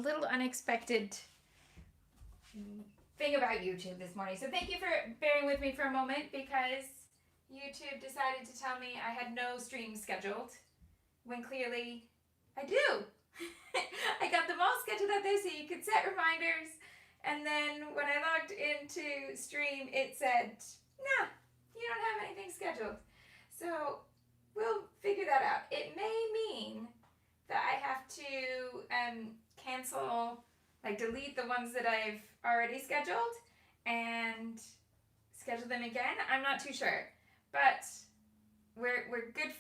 little unexpected thing about YouTube this morning. So thank you for bearing with me for a moment because YouTube decided to tell me I had no streams scheduled when clearly I do. I got them all scheduled out there so you could set reminders, and then when I logged into stream it said, nah, you don't have anything scheduled. So we'll figure that out. It may mean that I have to cancel, like delete the ones that I've already scheduled and schedule them again. I'm not too sure, but we're good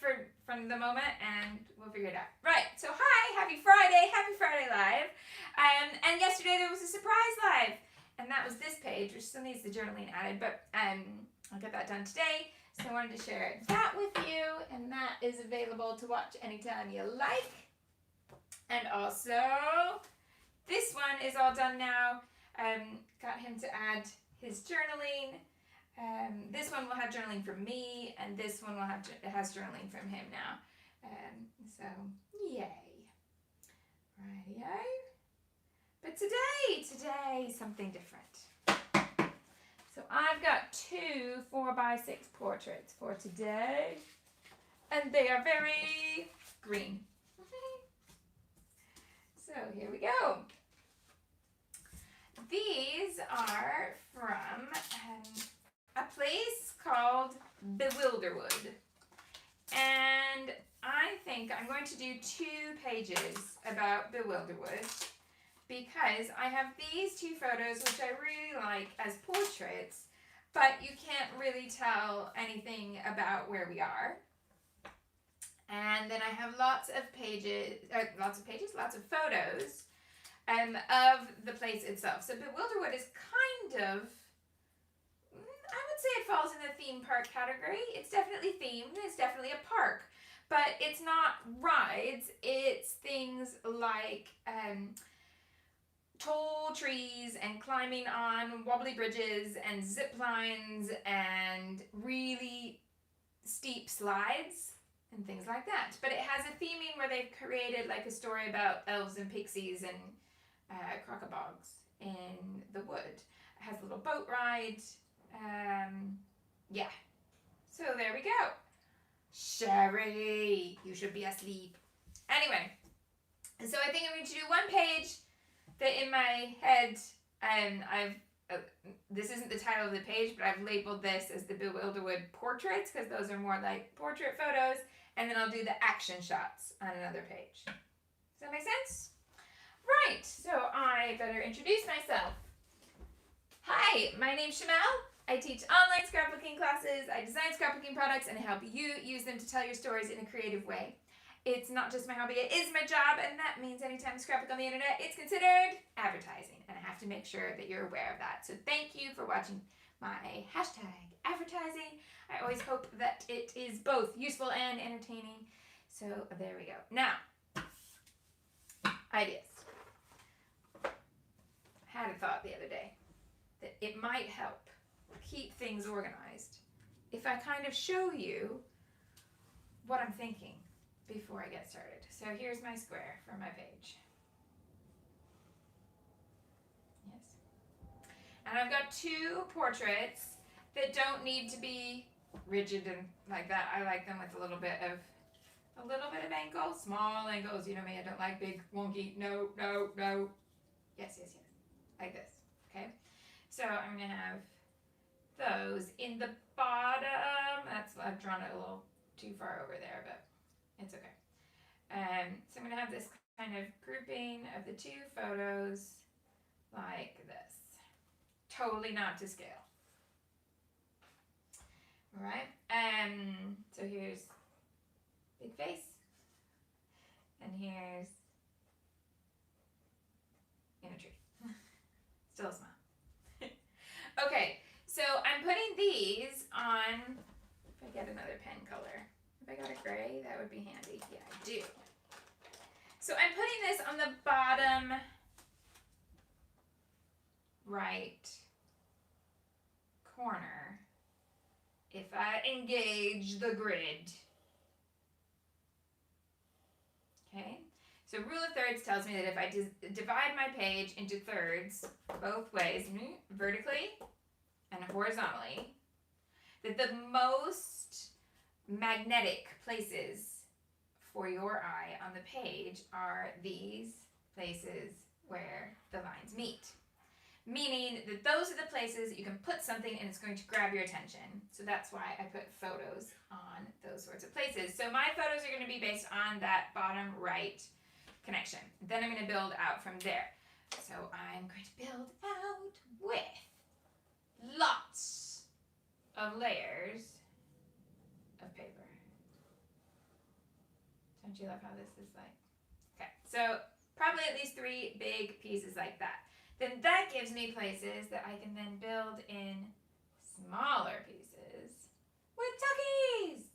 from the moment, and we'll figure it out. Right, so hi, happy Friday Live. And yesterday there was a surprise live, and that was this page, which still needs the journaling added, but I'll get that done today. So I wanted to share that with you, and that is available to watch anytime you like. And also, this one is all done now. Got him to add his journaling. This one will have journaling from me, and this one has journaling from him now. So, yay. Rightio. But today, something different. So I've got 2 4x6 portraits for today, and they are very green. So here we go. These are from a place called Bewilderwood, and I think I'm going to do 2 pages about Bewilderwood because I have these 2 photos which I really like as portraits, but you can't really tell anything about where we are. And then I have lots of photos of the place itself. So Bewilderwood is kind of, I would say it falls in the theme park category. It's definitely themed, it's definitely a park, but it's not rides, it's things like tall trees and climbing on wobbly bridges and zip lines and really steep slides and things like that. But it has a theming where they've created like a story about elves and pixies and crocobogs in the wood. It has a little boat ride. Yeah. So there we go. Sherry, you should be asleep. Anyway, so I think I'm going to do 1 page that in my head, this isn't the title of the page, but I've labeled this as the Bewilderwood portraits because those are more like portrait photos, and then I'll do the action shots on another page. Does that make sense? Right, so I better introduce myself. Hi, my name's Shamel. I teach online scrapbooking classes, I design scrapbooking products, and I help you use them to tell your stories in a creative way. It's not just my hobby, it is my job, and that means anytime you scrapbook on the internet, it's considered advertising, and I have to make sure that you're aware of that. So thank you for watching my hashtag advertising. I always hope that it is both useful and entertaining. So there we go. Now, ideas. I had a thought the other day that it might help keep things organized if I kind of show you what I'm thinking before I get started. So here's my square for my page. Yes. And I've got 2 portraits that don't need to be rigid and like that. I like them with a little bit of angle, small angles. You know me, I don't like big, wonky, no. Yes. Like this, okay? So I'm gonna have those in the bottom. I've drawn it a little too far over there, but it's okay. So I'm going to have this kind of grouping of the 2 photos like this. Totally not to scale. All right. So here's big face. And here's in a tree. Still a smile. Okay. So I'm putting these on, if I get another pen color. If I got a gray, that would be handy. Yeah, I do. So I'm putting this on the bottom right corner. If I engage the grid. Okay, So rule of thirds tells me that if I divide my page into thirds both ways, vertically and horizontally, that the most magnetic places for your eye on the page are these places where the lines meet. Meaning that those are the places that you can put something and it's going to grab your attention. So that's why I put photos on those sorts of places. So my photos are going to be based on that bottom right connection. Then I'm going to build out from there. So I'm going to build out with lots of layers of paper. Don't you love how this is like? Okay, so probably at least 3 big pieces like that. Then that gives me places that I can then build in smaller pieces with tuckies.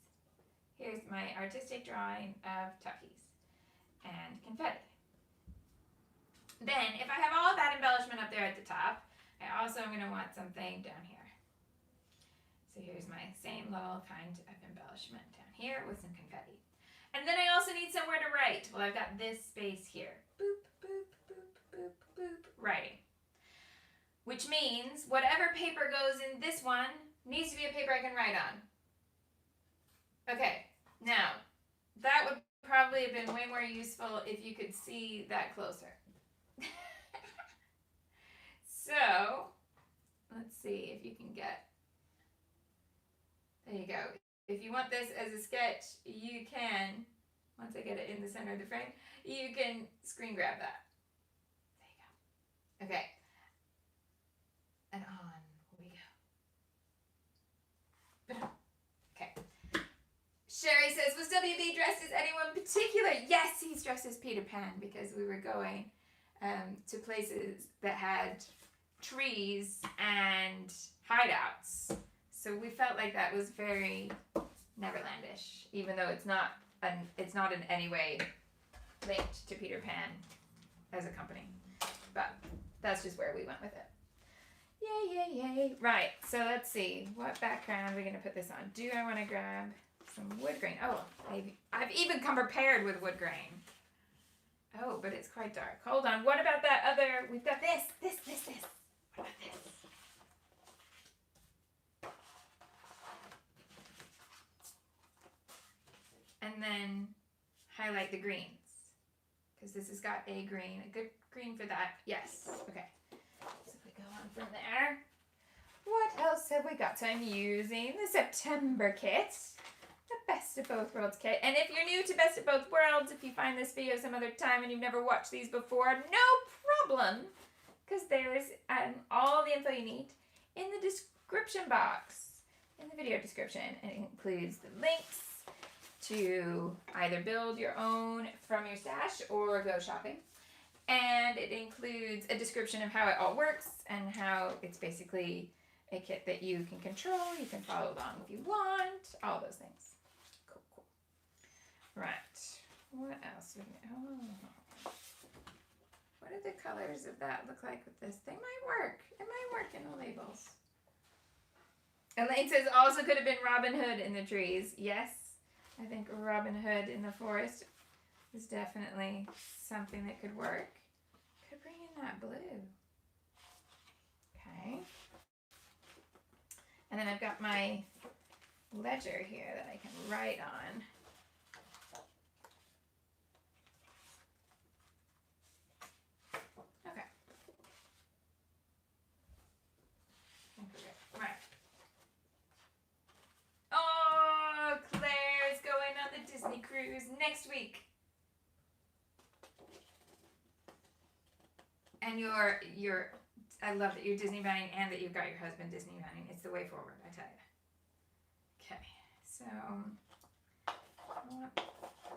Here's my artistic drawing of tuckies and confetti. Then, if I have all that embellishment up there at the top, I also am going to want something down here. So here's my same little kind of embellishment down here with some confetti. And then I also need somewhere to write. Well, I've got this space here. Boop, boop, boop, boop, boop, writing. Which means whatever paper goes in this one needs to be a paper I can write on. Okay, now that would probably have been way more useful if you could see that closer. So, let's see if you can get, there you go. If you want this as a sketch, you can, once I get it in the center of the frame, you can screen grab that. There you go. Okay. And on we go. Okay. Sherry says, was WB dressed as anyone particular? Yes, he's dressed as Peter Pan because we were going to places that had trees and hideouts. So we felt like that was very Neverlandish, even though it's not in any way linked to Peter Pan as a company. But that's just where we went with it. Yay, yay, yay. Right, so let's see. What background are we going to put this on? Do I want to grab some wood grain? Oh, I've even come prepared with wood grain. Oh, but it's quite dark. Hold on. What about that other? We've got this. What about this? And then highlight the greens. Because this has got a green. A good green for that. Yes. Okay. So if we go on from there. What else have we got? So I'm using the September kit. The Best of Both Worlds kit. And if you're new to Best of Both Worlds, if you find this video some other time and you've never watched these before, no problem. Because there's all the info you need in the description box. In the video description. It includes the links to either build your own from your stash or go shopping. And it includes a description of how it all works and how it's basically a kit that you can control. You can follow along if you want. All those things. Cool. Right. What else? Oh. What do the colors of that look like with this? They might work. It might work in the labels. Elaine says also could have been Robin Hood in the trees. Yes. I think Robin Hood in the forest is definitely something that could work. Could bring in that blue. Okay. And then I've got my ledger here that I can write on. Okay. I think we're good. Right. Oh, Claire's going on the Disney cruise next week. And I love that you're Disney banning and that you've got your husband Disney banning. It's the way forward, I tell you. Okay, so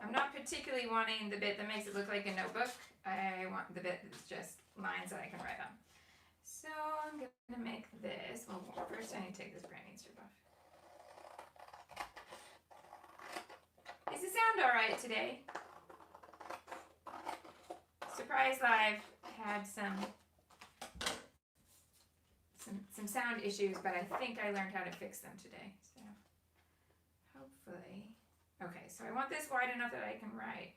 I'm not particularly wanting the bit that makes it look like a notebook. I want the bit that's just lines that I can write on. So I'm gonna make this. Well, first I need to take this branding strip off. Is the sound all right today? Surprise Live had some sound issues, but I think I learned how to fix them today. So hopefully, okay. So I want this wide enough that I can write.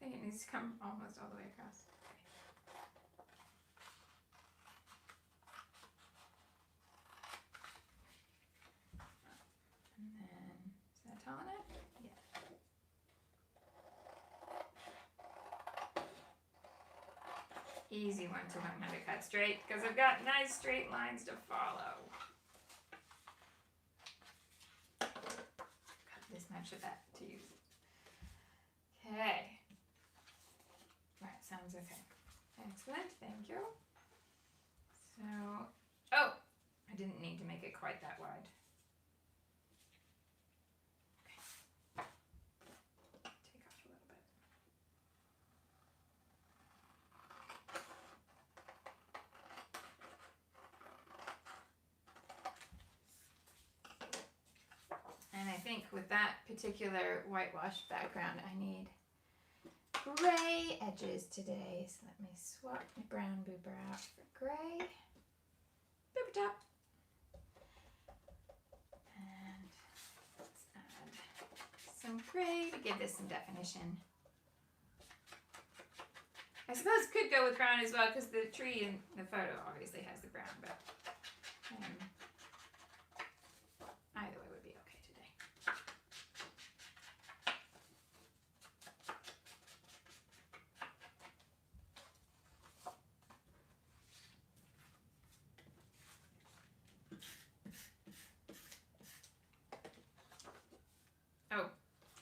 I think it needs to come almost all the way across. And then, is that tall enough? Yeah. Easy one to learn how to cut straight because I've got nice straight lines to follow. Got this much of that to use. Okay. That sounds okay. Excellent, thank you. So, oh, I didn't need to make it quite that wide. Okay. Take off a little bit. And I think with that particular whitewashed background, I need gray edges today. So let me swap my brown boober out for gray. Boober top. And let's add some gray to give this some definition. I suppose could go with brown as well because the tree in the photo obviously has the brown, but either way would be okay today. Oh,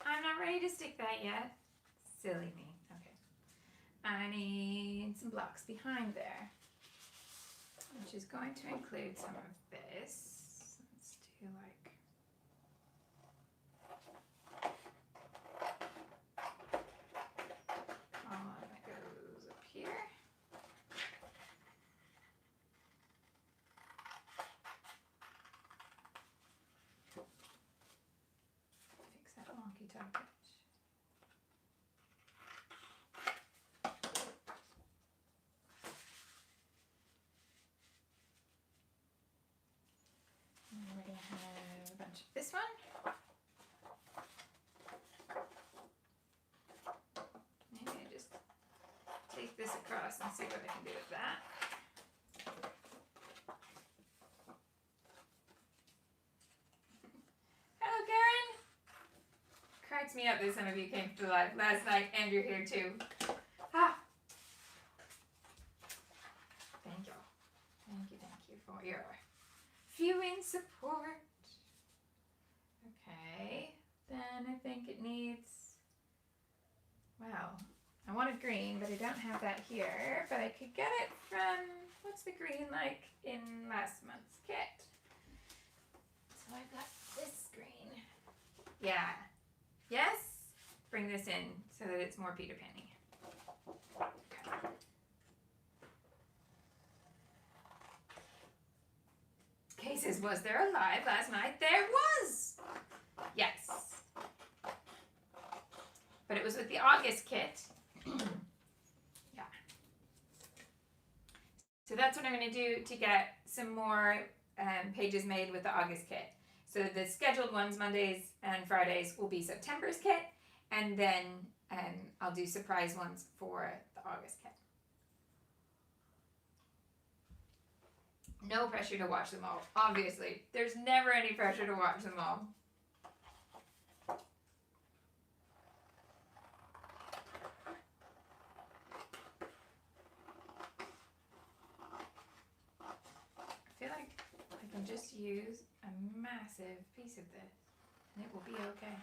I'm not ready to stick that yet. Silly me. Okay. I need some blocks behind there, which is going to include some of this. Let's do like all of it goes up here. Fix that wonky top edge. And we're going to have a bunch of this one. Maybe I just take this across and see what I can do with that. Hello, Karen. Cracks me up that some of you came to the live last night and you're here too. Ah. Thank you. Thank you for your viewing support. Okay, then I think it needs, well, I wanted green, but I don't have that here, but I could get it from, what's the green like in last month's kit? So I've got this green. Yeah. Yes? Bring this in so that it's more Peter Pan-y. Okay. Kay says, was there a live last night? There was! Yes. But it was with the August kit. Yeah. So that's what I'm going to do to get some more pages made with the August kit. So the scheduled ones, Mondays and Fridays, will be September's kit. And then I'll do surprise ones for the August kit. No pressure to watch them all, obviously. There's never any pressure to watch them all. I feel like I can just use a massive piece of this and it will be okay.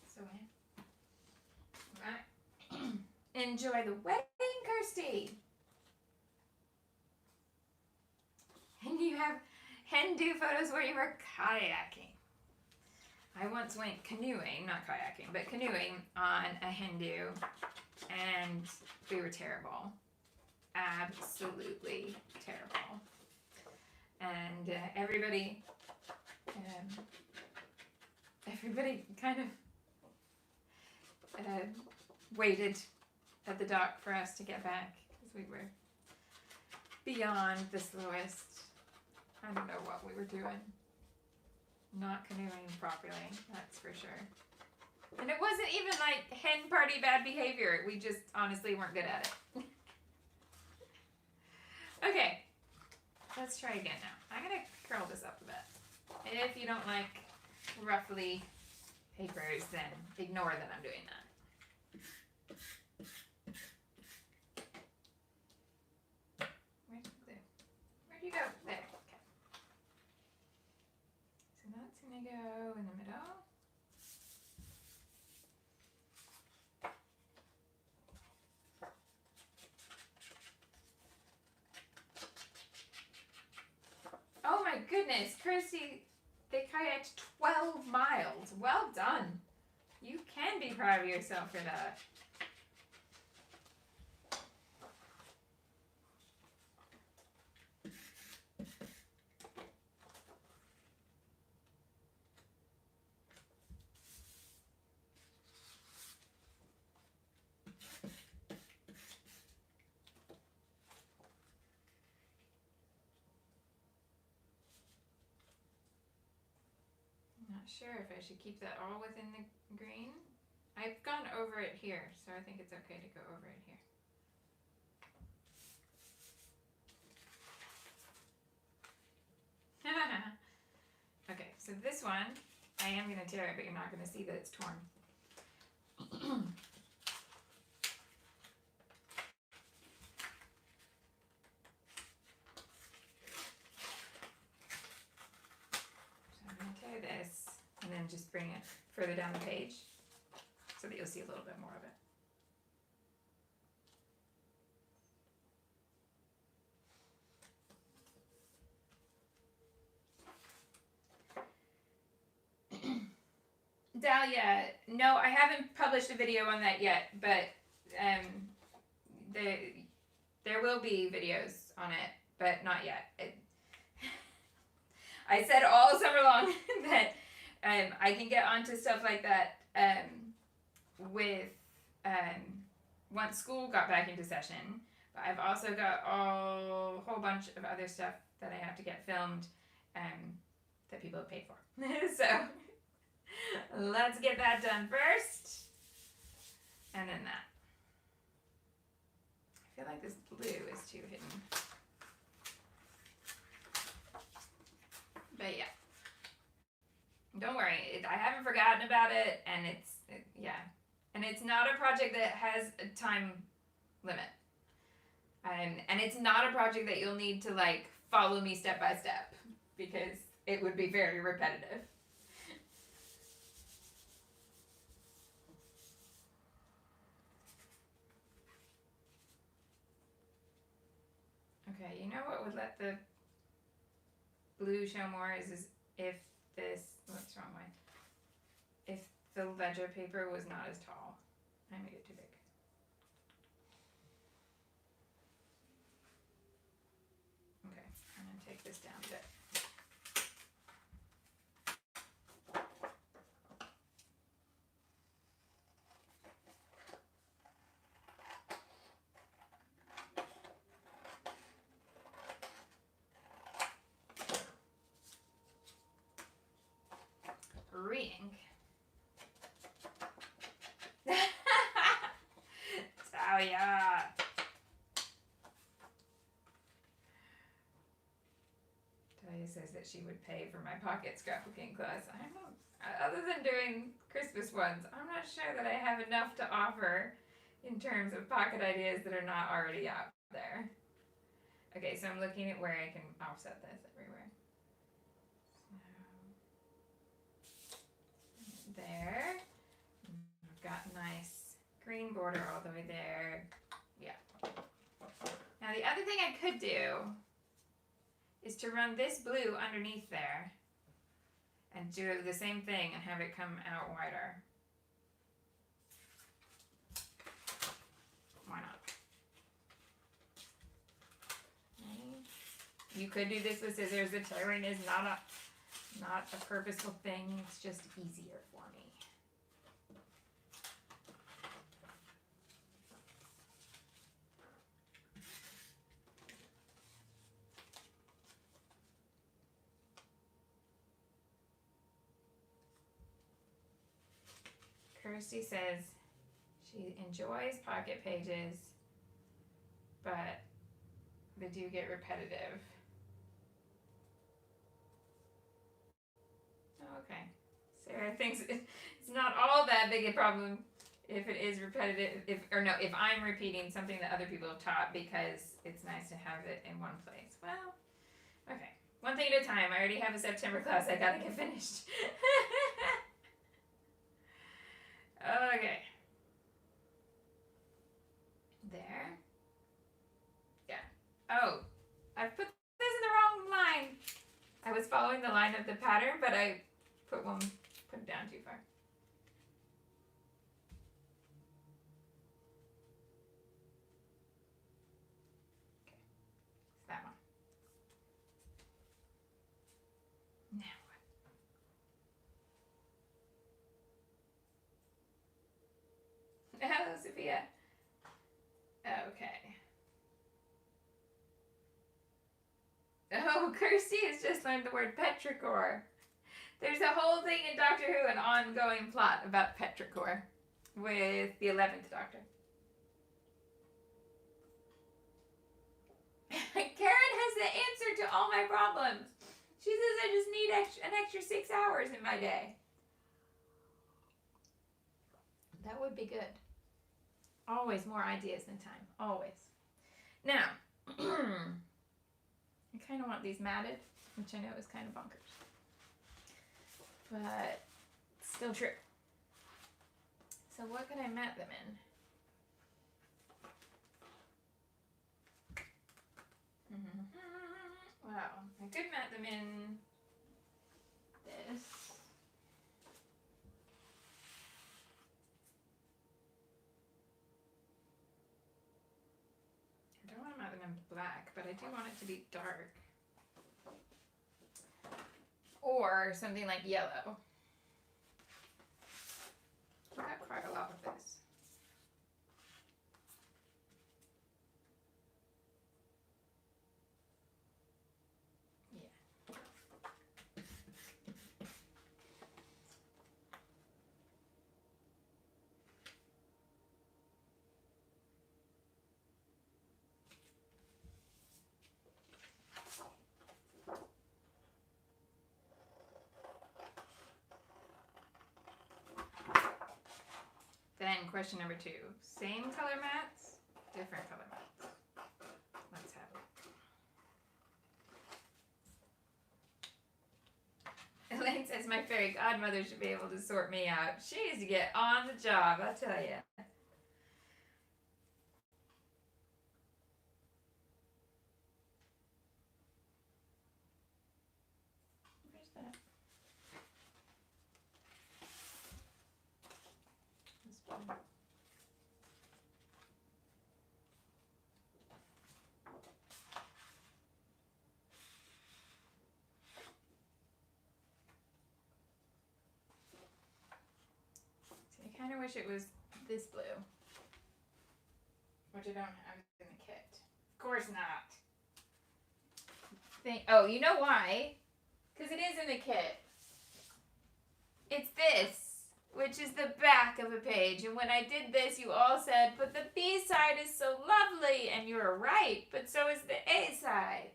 So enjoy the wedding, Kirsty. And you have hen-do photos where you were kayaking. I once went canoeing, not kayaking, but canoeing on a hen-do, and we were terrible. Absolutely terrible. And everybody kind of waited at the dock for us to get back because we were beyond the slowest. I don't know what we were doing. not canoeing properly, that's for sure. And it wasn't even like hen party bad behavior. We just honestly weren't good at it. Okay, let's try again now. I'm gonna curl this up a bit. If you don't like ruffly papers, then ignore that I'm doing that. Where'd the glue? Where'd you go? There. Okay. So that's gonna go in the middle. Oh my goodness, Kirsty, they kayaked 12 miles. Well done. You can be proud of yourself for that. Sure if I should keep that all within the green. I've gone over it here, so I think it's okay to go over it here. Okay, so this one, I am going to tear it, but you're not going to see that it's torn. And then just bring it further down the page so that you'll see a little bit more of it. Dahlia, no, I haven't published a video on that yet, but there will be videos on it, but not yet. I said all summer long that I can get onto stuff like that with once school got back into session. But I've also got a whole bunch of other stuff that I have to get filmed that people have paid for. So let's get that done first, and then that. I feel like this blue is too hidden. But yeah. Don't worry, I haven't forgotten about it, and yeah. And it's not a project that has a time limit. And it's not a project that you'll need to like follow me step by step, because it would be very repetitive. Okay, you know what would let the blue show more is if this, what's wrong way? If the ledger paper was not as tall. I made it too big. Okay, I'm gonna take this down a bit. Re-ink. Talia. Talia says that she would pay for my pocket scrapbooking class. I don't, other than doing Christmas ones, I'm not sure that I have enough to offer in terms of pocket ideas that are not already out there. Okay, so I'm looking at where I can offset this everywhere. There. I've got a nice green border all the way there. Yeah. Now the other thing I could do is to run this blue underneath there and do the same thing and have it come out wider. Why not? Okay. You could do this with scissors. The tearing is not a purposeful thing. It's just easier for me. Kirsty says she enjoys pocket pages, but they do get repetitive. Oh, okay. Sarah thinks it's not all that big a problem if it is repetitive, if I'm repeating something that other people have taught, because it's nice to have it in one place. Well, okay. One thing at a time. I already have a September class I gotta get finished. Okay. There. Yeah. Oh, I put this in the wrong line. I was following the line of the pattern, but I put it down too far. Okay. It's that one. Now what? Hello, Sophia. Okay. Oh, Kirsty has just learned the word petrichor. There's a whole thing in Doctor Who, an ongoing plot about petrichor with the 11th Doctor. Karen has the answer to all my problems. She says I just need an extra 6 hours in my day. That would be good. Always more ideas than time. Always. Now, I kind of want these matted, which I know is kind of bonkers. But it's still true. So what can I mat them in? Wow, I could mat them in this. I don't want to mat them in black, but I do want it to be dark. Or something like yellow. I got quite a lot of this. Then question number 2. Same color mats, different color mats. Let's have it. Elaine says my fairy godmother should be able to sort me out. She needs to get on the job, I'll tell you. Where's that? This one. I kind of wish it was this blue, which I don't have in the kit. Of course not. Oh, you know why? Because it is in the kit. It's this, which is the back of a page. And when I did this, you all said, but the B side is so lovely. And you were right, but so is the A side.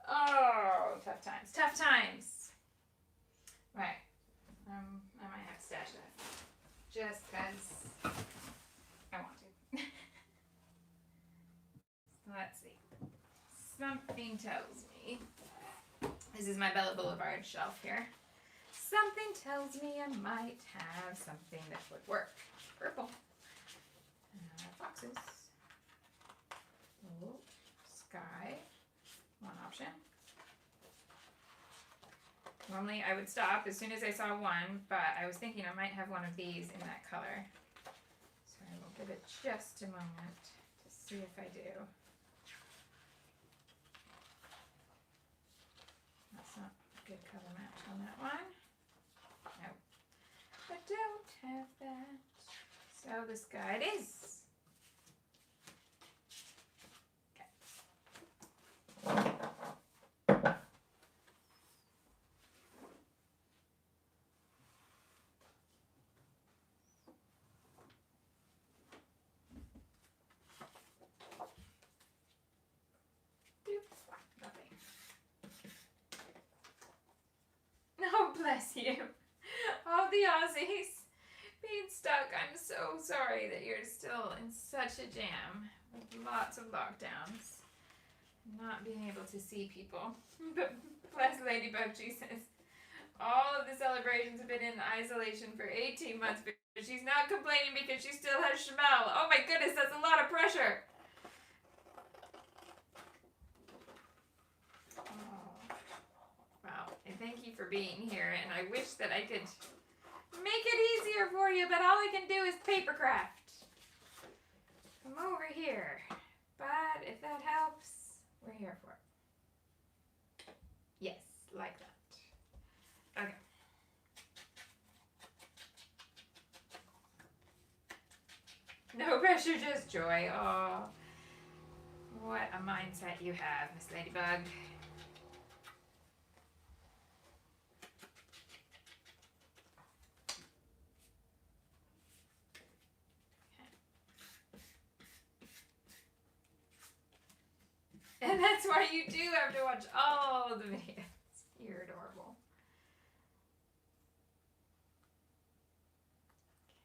Oh, tough times. Tough times. Right. I might have to stash that. Just because I want to. So let's see. Something tells me. This is my Bella Boulevard shelf here. Something tells me I might have something that would work. Purple. Foxes. Oh, sky. One option. Normally I would stop as soon as I saw one, but I was thinking I might have one of these in that color. So I will give it just a moment to see if I do. That's not a good color match on that one. No. I don't have that. So this guy it is. bless you. All the Aussies being stuck. I'm so sorry that you're still in such a jam with lots of lockdowns. Not being able to see people. But bless Ladybug, Jesus. All of the celebrations have been in isolation for 18 months, but she's not complaining because she still has Shamel. Oh my goodness, that's a lot of pressure. Oh. Wow, and thank you for being here, and I wish that I could make it easier for you, but all I can do is paper craft. Come over here. But if that helps, we're here for it. Yes, like that. Okay. No pressure, just joy. Oh, what a mindset you have, Miss Ladybug. And that's why you do have to watch all the videos. You're adorable.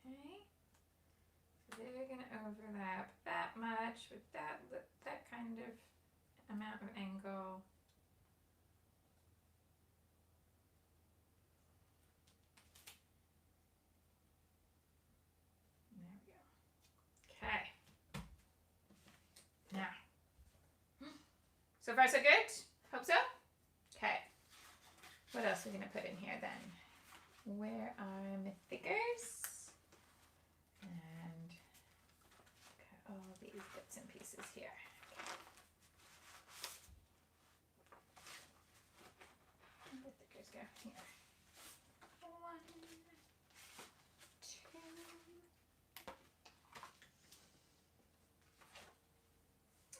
Okay. So they're going to overlap that much with that kind of amount of angle. There we go. Okay. Now. So far so good? Hope so? Okay. What else are we going to put in here then? Where are my thickers? And cut all these bits and pieces here. Okay. Where the thickers go? Here. 1, 2.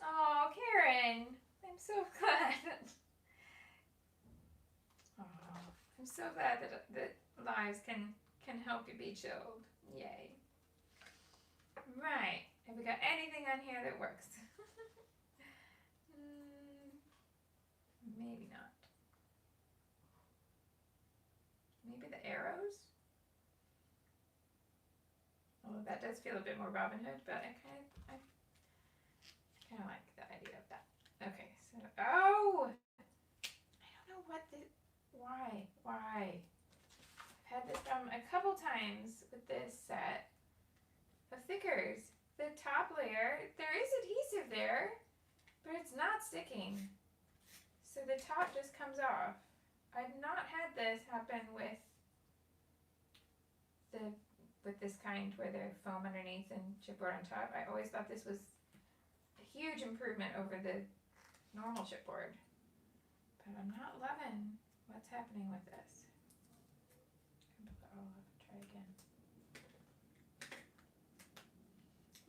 Oh, Karen. I'm so glad. Oh, I'm so glad that lives can help you be chilled. Yay. Right. Have we got anything on here that works? Maybe not. Maybe the arrows? Oh, that does feel a bit more Robin Hood, but I kind of like the idea of that. Okay, so, oh! I don't know why? I've had this problem a couple times with this set of thickers. The top layer, there is adhesive there, but it's not sticking. So the top just comes off. I've not had this happen with this kind where there's foam underneath and chipboard on top. I always thought this was a huge improvement over the normal chipboard. But I'm not loving what's happening with this. I'll try again.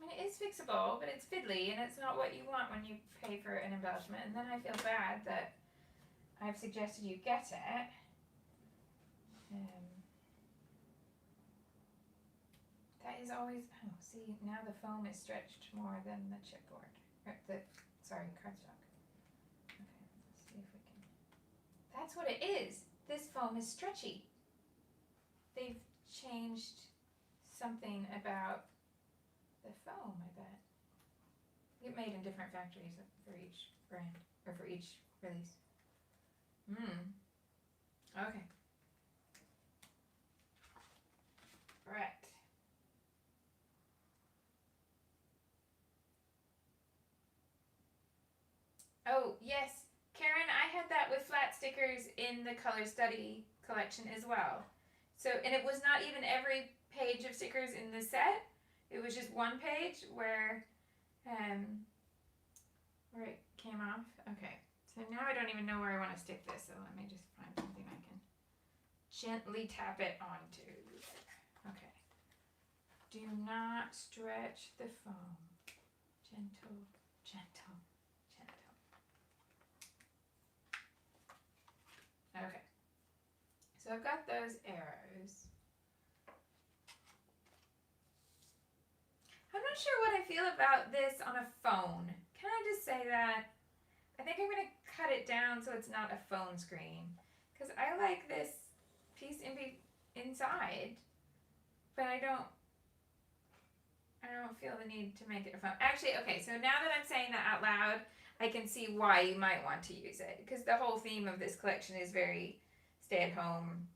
I mean, it is fixable, but it's fiddly, and it's not what you want when you pay for an embellishment. And then I feel bad that I've suggested you get it. That is always, oh, see, now the foam is stretched more than the chipboard. Cardstock. Okay, let's see if we can. That's what it is. This foam is stretchy. They've changed something about the foam, I bet. Get made in different factories for each brand, or for each release. Okay. Right. Oh, yes. Karen, I had that with flat stickers in the color study collection as well. So, and it was not even every page of stickers in the set. It was just one page where it came off. Okay. So now I don't even know where I want to stick this. So let me just find something I can gently tap it onto. Okay. Do not stretch the foam. Gentle, gentle, gentle. Okay. So I've got those arrows. I'm not sure what I feel about this on a phone. Can I just say that? I think I'm going to cut it down so it's not a phone screen. Because I like this piece wide, but I don't feel the need to make it a phone. Actually, okay, so now that I'm saying that out loud, I can see why you might want to use it, because the whole theme of this collection is very stay-at-home,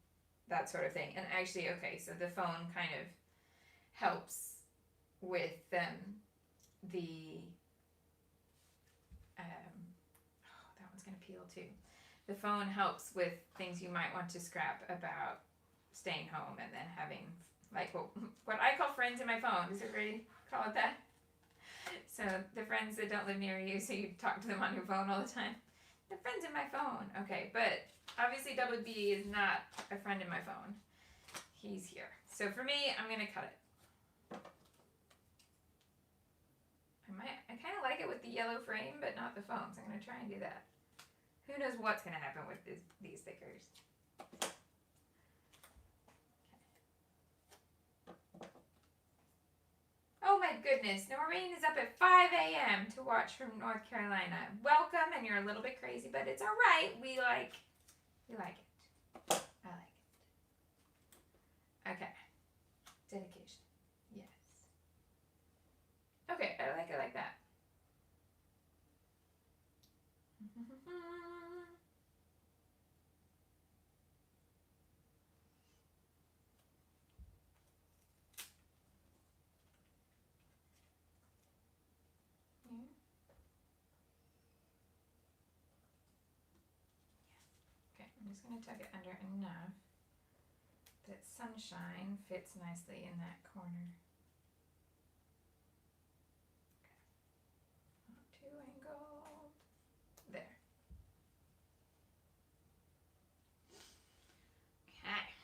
that sort of thing. And actually, okay, so the phone kind of helps with that one's going to peel too. The phone helps with things you might want to scrap about staying home and then having, like, what I call friends in my phone. Does everybody call it that? So the friends that don't live near you, so you talk to them on your phone all the time. The friends in my phone. Okay, but obviously WB is not a friend in my phone. He's here. So for me, I'm going to cut it. I kind of like it with the yellow frame, but not the phone, so I'm going to try and do that. Who knows what's going to happen with these stickers. Oh my goodness, Noreen is up at 5 a.m. to watch from North Carolina. Welcome, and you're a little bit crazy, but it's all right. We like it. I like it. Okay. Dedication. Yes. Okay, I like it like that. Okay, I'm just going to tuck it under enough that sunshine fits nicely in that corner. Okay. Not too angled. There. Okay.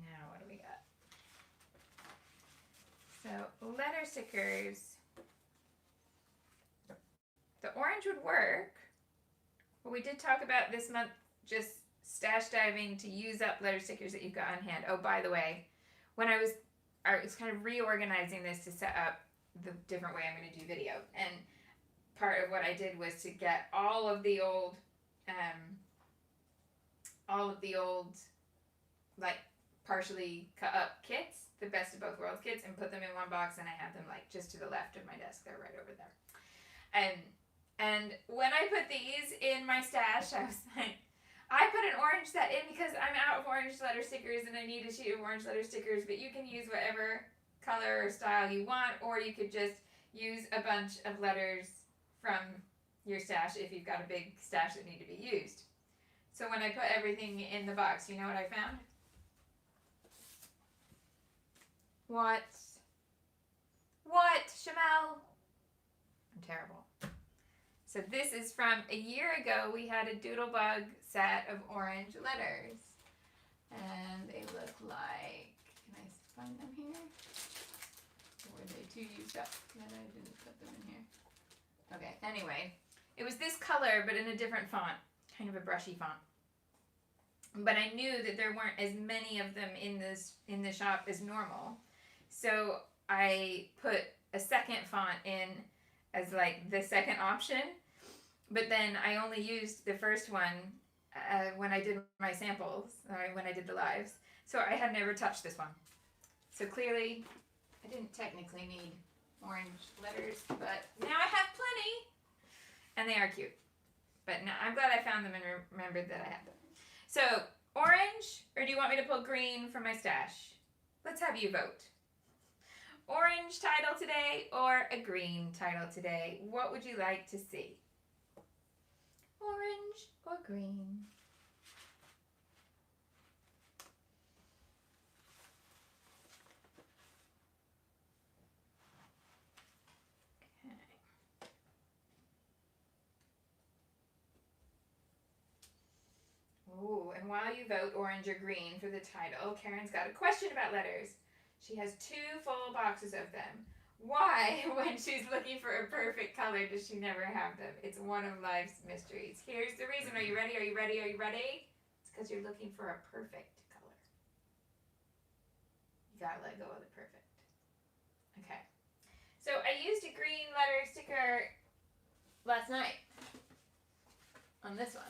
Now what do we got? So letter stickers. The orange would work. But we did talk about this month just stash diving to use up letter stickers that you've got on hand. Oh, by the way, when I was kind of reorganizing this to set up the different way I'm going to do video, and part of what I did was to get all of the old like partially cut up kits, the best of both worlds kits, and put them in one box, and I have them like just to the left of my desk. They're right over there. And when I put these in my stash, I was like, I put an orange set in because I'm out of orange letter stickers and I need a sheet of orange letter stickers, but you can use whatever color or style you want, or you could just use a bunch of letters from your stash if you've got a big stash that need to be used. So when I put everything in the box, you know what I found? What? What, Shamel? I'm terrible. So this is from a year ago. We had a Doodlebug set of orange letters. And they look like, can I find them here? Or were they too used up that I didn't put them in here? Okay, anyway. It was this color, but in a different font. Kind of a brushy font. But I knew that there weren't as many of them in the shop as normal. So I put a second font in as like the second option. But then I only used the first one when I did my samples, or when I did the lives. So I had never touched this one. So clearly, I didn't technically need orange letters, but now I have plenty. And they are cute. But now I'm glad I found them and remembered that I had them. So, orange, or do you want me to pull green from my stash? Let's have you vote. Orange title today or a green title today? What would you like to see? Orange or green? Okay. Oh, and while you vote orange or green for the title, Karen's got a question about letters. She has 2 full boxes of them. Why, when she's looking for a perfect color, does she never have them? It's one of life's mysteries. Here's the reason. Are you ready? Are you ready? Are you ready? It's because you're looking for a perfect color. You gotta let go of the perfect. Okay. So I sticker last night on this one.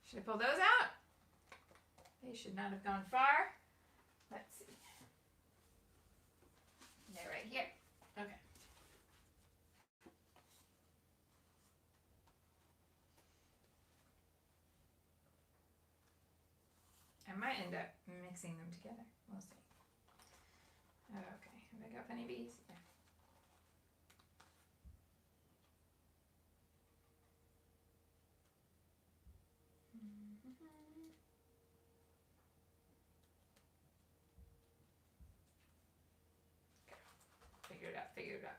Should I pull those out? They should not have gone far. Let's see. They're right here. Okay. I might end up mixing them together. We'll see. Okay, have I got funny bees? Yeah. Figure it out, figure it out.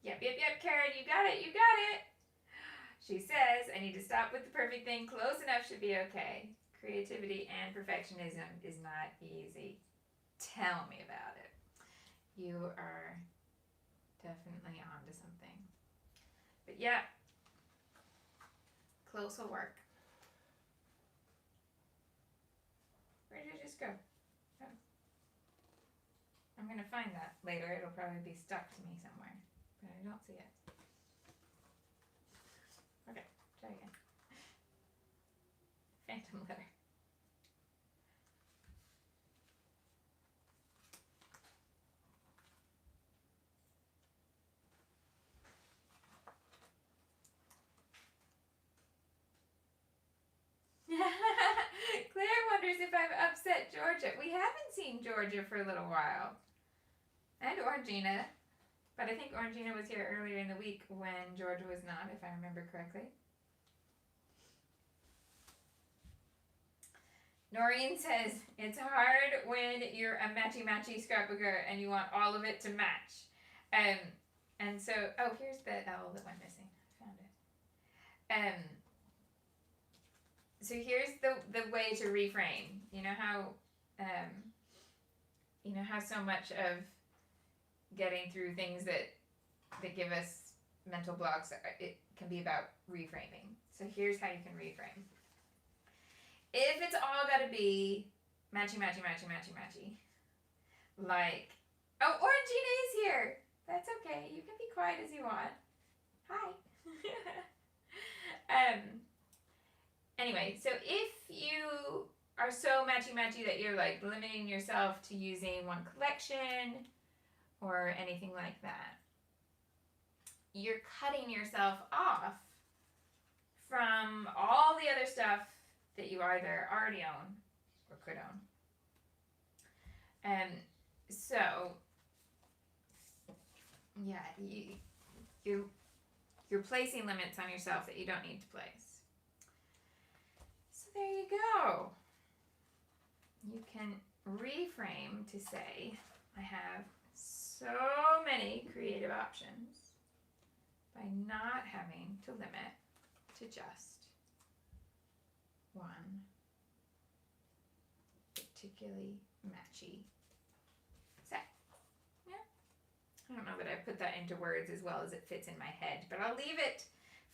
Yep, Karen, you got it, you got it. She says, I need to stop with the perfect thing. Close enough should be okay. Creativity and perfectionism is not easy. Tell me about it. You are definitely onto something. But yeah, close will work. Where did it just go? Oh. I'm going to find that later. It'll probably be stuck to me somewhere, but I don't see it. Okay, try again. Phantom letter. Claire wonders if I've upset Georgia. We haven't seen Georgia for a little while. And Orangina. But I think Orangina was here earlier in the week when Georgia was not, if I remember correctly. Noreen says, it's hard when you're a matchy-matchy scrapbooker and you want all of it to match. And so, oh, here's the L that went missing. I found it. So here's the way to reframe. You know how so much of getting through things that give us mental blocks, it can be about reframing. So here's how you can reframe. If it's all got to be matchy, like, oh, Orangina is here. That's okay. You can be quiet as you want. Hi. Anyway, so if you are so matchy that you're like limiting yourself to using one collection or anything like that, you're cutting yourself off from all the other stuff that you either already own or could own. So yeah, you're placing limits on yourself that you don't need to place. So there you go. You can reframe to say, I have so many creative options by not having to limit to just one particularly matchy set. Yeah. I don't know that I put that into words as well as it fits in my head, but I'll leave it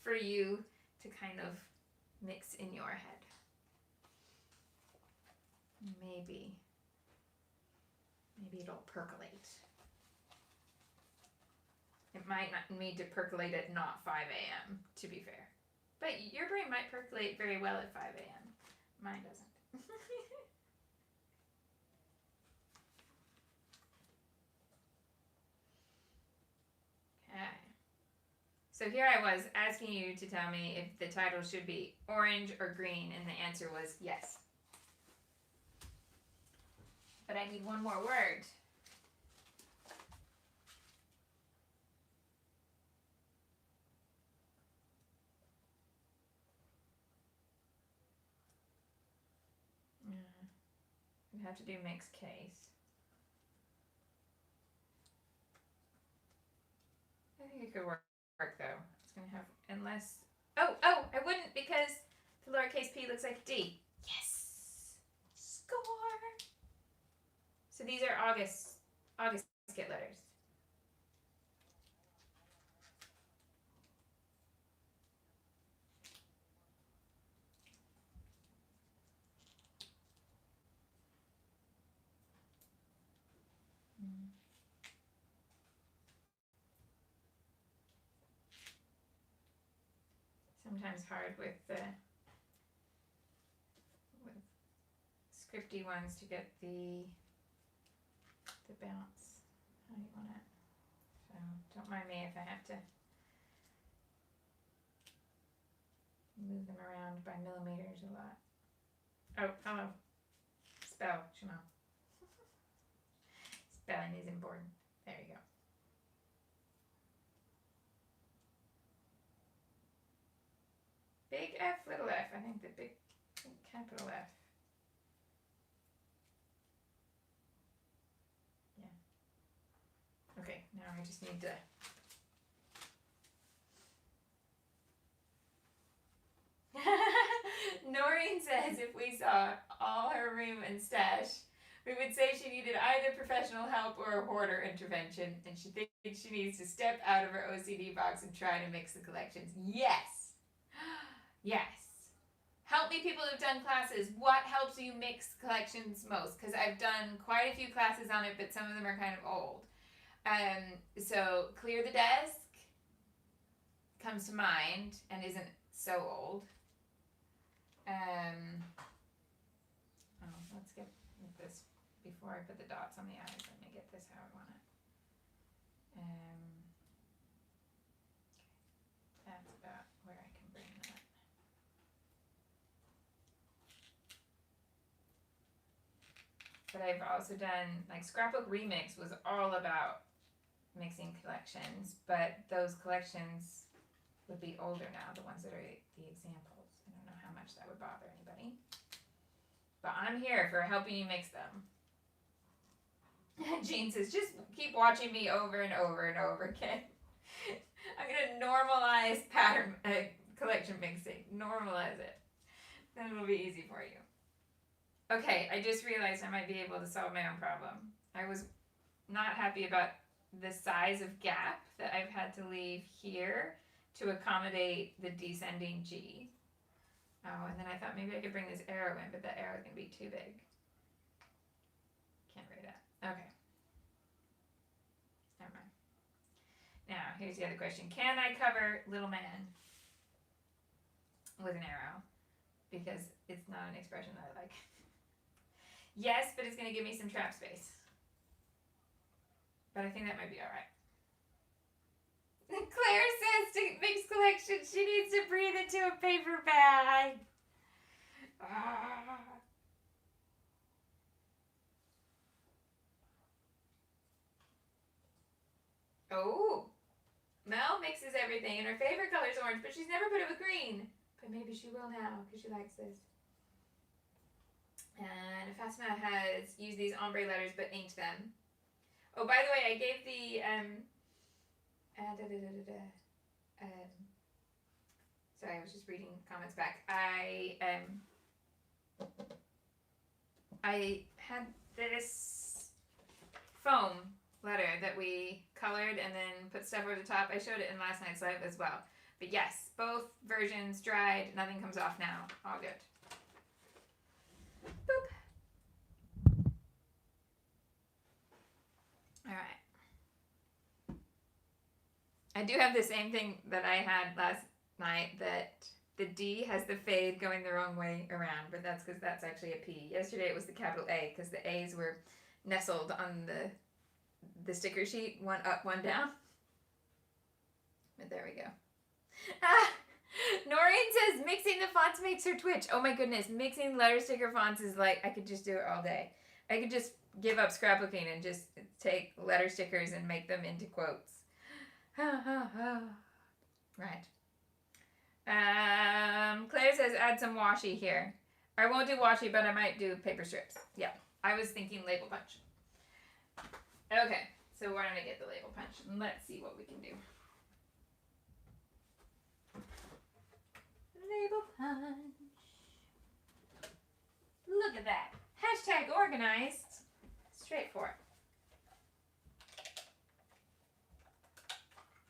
for you to kind of mix in your head. Maybe it'll percolate. It might not need to percolate at not 5 a.m., to be fair. But your brain might percolate very well at 5 a.m. Mine doesn't. Okay. So here I was asking you to tell me if the title should be orange or green, and the answer was yes. But I need one more word. I'd have to do mixed case. I think it could work though. It's gonna have, unless, oh, I wouldn't, because the lowercase p looks like a D. Yes! Score! So these are August skit letters. sometimes hard with scripty ones to get the bounce. How do you want it? So don't mind me if I have to move them around by millimeters a lot. Oh, hello. Spell, Shimo. Spelling is important. There you go. Big F, little f. I think the big capital F. Yeah. Okay, now I just need to Noreen says if we saw all her room and stash, we would say she needed either professional help or a hoarder intervention, and she thinks she needs to step out of her OCD box and try to mix the collections. Yes! Yes. Help me, people who've done classes. What helps you mix collections most? Because I've done quite a few classes on it, but some of them are kind of old. So Clear the Desk comes to mind and isn't so old. Let's get this before I put the dots on the eyes. Let me get this how I want it. That's about where I can bring that. But I've also done, like, Scrapbook Remix was all about mixing collections, but those collections would be older now, the ones that are the examples. I don't know how much that would bother anybody. But I'm here for helping you mix them. Jean says, just keep watching me over and over and over again. I'm going to normalize pattern collection mixing. Normalize it. Then it'll be easy for you. Okay, I just realized I might be able to solve my own problem. I was not happy about the size of gap that I've had to leave here to accommodate the descending G. Oh, and then I thought maybe I could bring this arrow in, but that arrow is going to be too big. Can't read that. Okay. Never mind. Now, here's the other question. Can I cover little man with an arrow? Because it's not an expression that I like. Yes, but it's going to give me some trap space. But I think that might be all right. Claire says to mix collections, she needs to breathe into a paper bag. Ah. Oh, Mel mixes everything, and her favorite color is orange, but she's never put it with green. But maybe she will now, because she likes this. And Fatima has used these ombre letters, but inked them. Oh, by the way, I gave the sorry, I was just reading comments back. I had this foam letter that we colored and then put stuff over the top. I showed it in last night's live as well. But yes, both versions dried. Nothing comes off now. All good. Boop. All right. I do have the same thing that I had last night, that the D has the fade going the wrong way around, but that's because that's actually a P. Yesterday it was the capital A, because the A's were nestled on the sticker sheet, one up, one down. But there we go. Ah! Noreen says mixing the fonts makes her twitch. Oh my goodness, mixing letter sticker fonts is like, I could just do it all day. I could just give up scrapbooking and just take letter stickers and make them into quotes. Right. Claire says add some washi here. I won't do washi, but I might do paper strips. Yeah, I was thinking label punch. Okay, so why don't I get the label punch and let's see what we can do. Label punch. Look at that. Hashtag organized. Straightforward.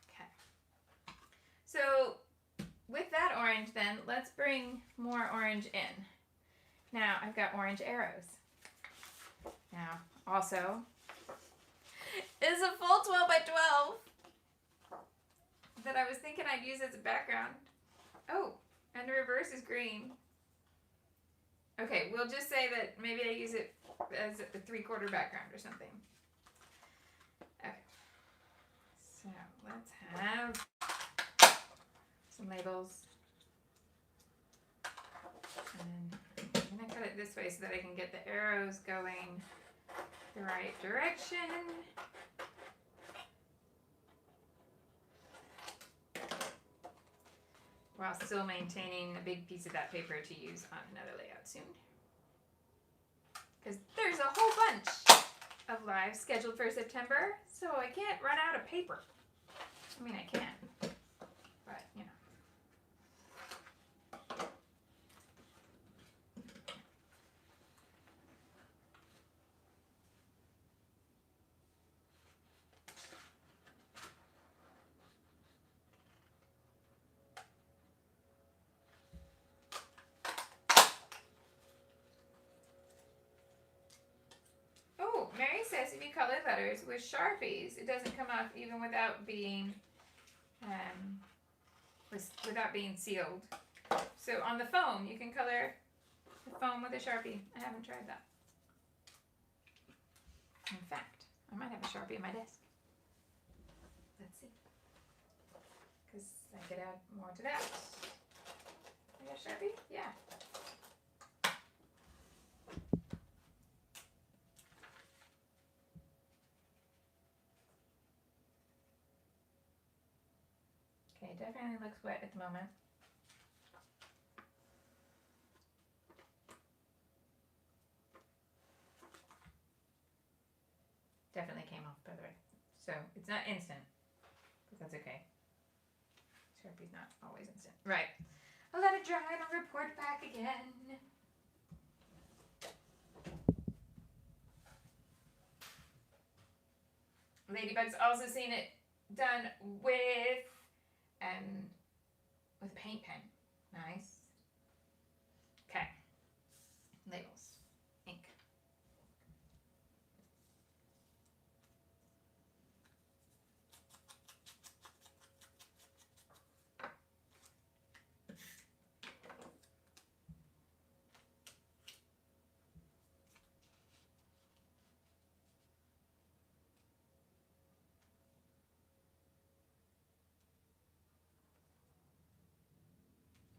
Okay. So with that orange then, let's bring more orange in. Now I've got orange arrows. Now also, is a full 12 by 12 that I was thinking I'd use as a background. Oh, and the reverse is green. Okay, we'll just say that maybe I use it as a 3/4 background or something. Okay. So let's have some labels. And I'm going to cut it this way so that I can get the arrows going the right direction. While still maintaining a big piece of that paper to use on another layout soon. Because there's a whole bunch of lives scheduled for September, so I can't run out of paper. I mean, I can, but you know. Oh, Mary says if you color letters with Sharpies, it doesn't come off even without being sealed. So on the foam, you can color the foam with a Sharpie. I haven't tried that. In fact, I might have a Sharpie on my desk. Let's see. Because I could add more to that. I got a Sharpie? Yeah. Okay, definitely looks wet at the moment. Definitely came off, by the way. So it's not instant, but that's okay. Sharpie's not always instant. Right. I'll let it dry and I'll report back again. Ladybug's also seen it done with a paint pen. Nice. Okay. Labels. Ink.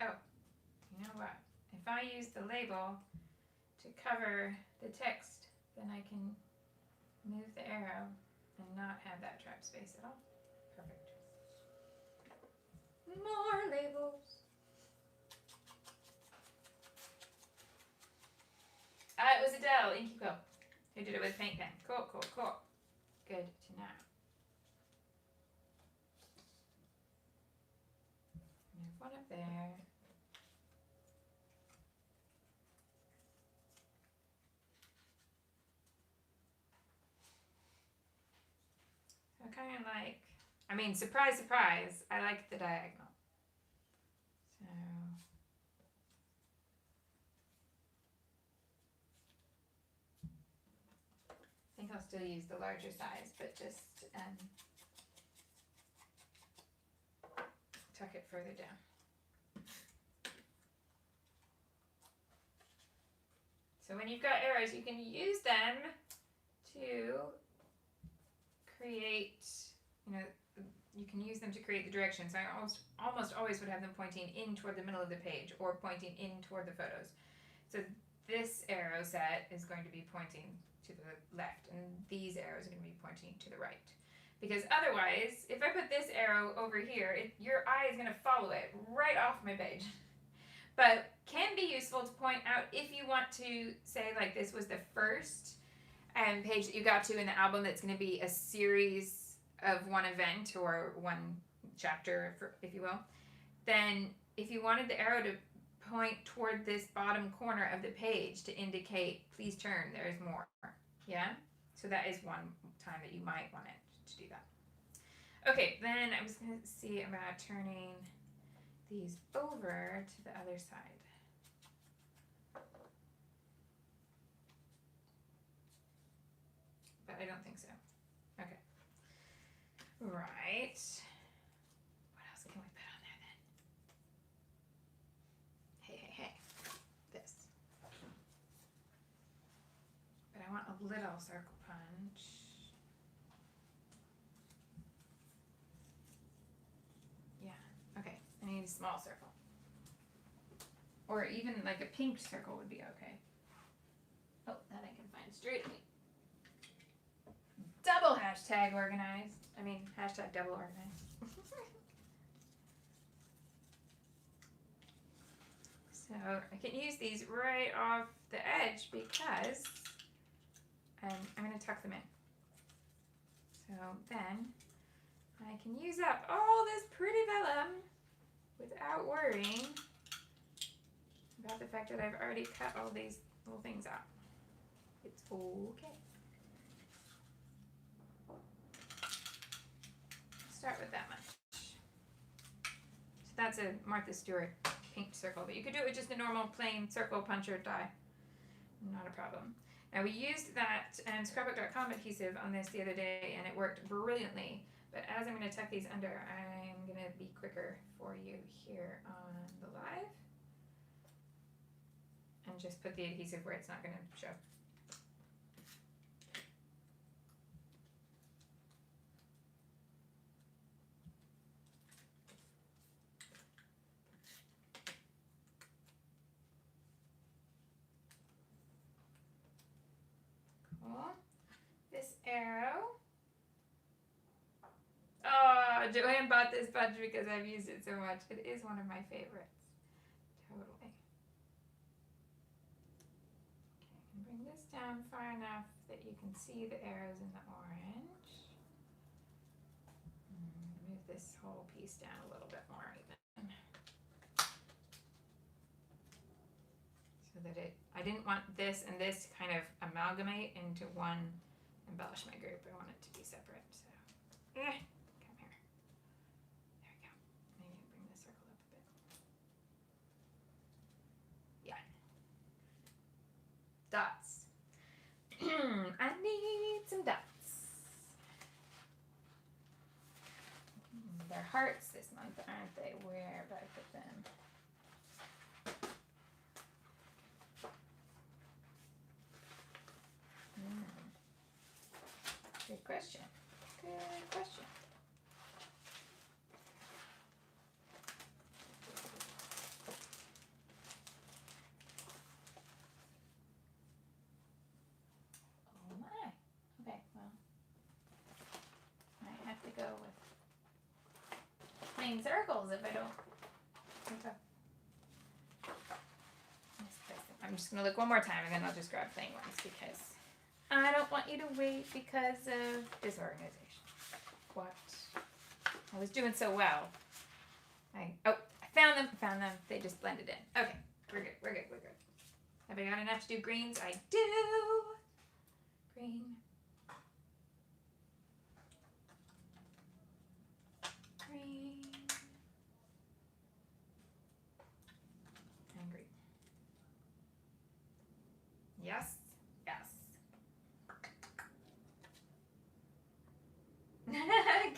Oh, you know what? If I use the label to cover the text, then I can move the arrow and not have that trap space at all. Perfect. More labels. It was Adele, Inky Quill, who did it with paint pen. Cool, cool, cool. Good to know. Move one up there. So kind of like, I mean, surprise, surprise, I like the diagonal. So I think I'll still use the larger size, but just tuck it further down. So when you've got arrows, you can use them to create, you can use them to create the directions. I almost always would have them pointing in toward the middle of the page or pointing in toward the photos. So this arrow set is going to be pointing to the left, and these arrows are going to be pointing to the right. Because otherwise, if I put this arrow over here, your eye is going to follow it right off my page. But can be useful to point out if you want to say, like, this was the first page that you got to in the album that's going to be a series of one event or one chapter, if you will. Then if you wanted the arrow to point toward this bottom corner of the page to indicate, please turn, there's more. Yeah? So that is one time that you might want it to do that. Okay, then I was going to see about turning these over to the other side. But I don't think so. Okay. Right. What else can we put on there then? small circle punch. Yeah, okay, I need a small circle. Or even like a pink circle would be okay. Oh, that I can find straight away. Double hashtag organized. I mean, hashtag double organized. So I can use these right off the edge because I'm going to tuck them in. So then I can use up all this pretty vellum without worrying about the fact that I've already cut all these little things out. It's okay. Start with that much. So that's a Martha Stewart pink circle, but you could do it with just a normal plain circle puncher die. Not a problem. Now we used that scrapbook.com adhesive on this the other day and it worked brilliantly, but as I'm going to tuck these under, I'm going to be quicker for you here on the live and just put the adhesive where it's not going to show. This arrow. Oh, Joanne bought this bunch because I've used it so much. It is one of my favorites. Totally. Okay, and bring this down far enough that you can see the arrows in the orange. Move this whole piece down a little bit more even. So that I didn't want this and this to kind of amalgamate into one embellishment group. I want it to be separate. So, come here. There we go. Maybe bring the circle up a bit. Yeah. Dots. I need some dots. They're hearts this month, aren't they? Where have I put them? Good question. Good question. Oh my. Okay, well, I have to go with plain circles if I don't. Okay. I'm just going to look one more time and then I'll just grab plain ones because I don't want you to wait because of disorganization. What? I was doing so well. I found them. They just blended in. Okay, we're good. Have I got enough to do greens? I do. Green. Green. And green. Yes.